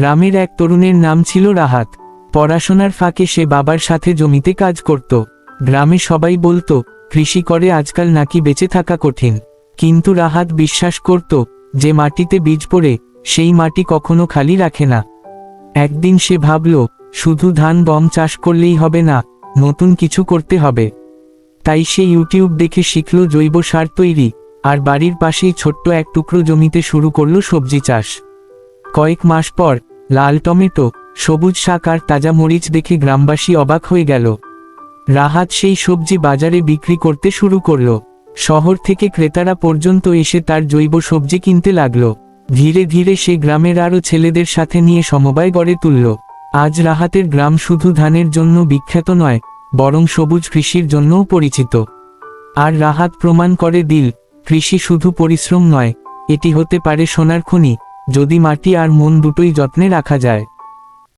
গ্রামের এক তরুণের নাম ছিল রাহাত। পড়াশোনার ফাঁকে সে বাবার সাথে জমিতে কাজ করত। গ্রামে সবাই বলতো, কৃষি করে আজকাল নাকি বেঁচে থাকা কঠিন। কিন্তু রাহাত বিশ্বাস করত, যে মাটিতে বীজ পড়ে, সেই মাটি কখনো খালি রাখে না। একদিন সে ভাবল, শুধু ধান গম চাষ করলেই হবে না, নতুন কিছু করতে হবে। তাই সে ইউটিউব দেখে শিখল জৈব সার তৈরি, আর বাড়ির পাশেই ছোট্ট এক টুকরো জমিতে শুরু করল সবজি চাষ। কয়েক মাস পর লাল টমেটো, সবুজ শাক আর তাজা মরিচ দেখে গ্রামবাসী অবাক হয়ে গেল। রাহাত সেই সবজি বাজারে বিক্রি করতে শুরু করল। শহর থেকে ক্রেতারা পর্যন্ত এসে তার জৈব সবজি কিনতে লাগল। ধীরে ধীরে সে গ্রামের আরও ছেলেদের সাথে নিয়ে সমবায় গড়ে তুলল। আজ রাহাতের গ্রাম শুধু ধানের জন্য বিখ্যাত নয়, বরং সবুজ কৃষির জন্যও পরিচিত। আর রাহাত প্রমাণ করে দিল, কৃষি শুধু পরিশ্রম নয়, এটি হতে পারে সোনার খনি, যদি মাটি আর মন দুটোই যত্নে রাখা যায়।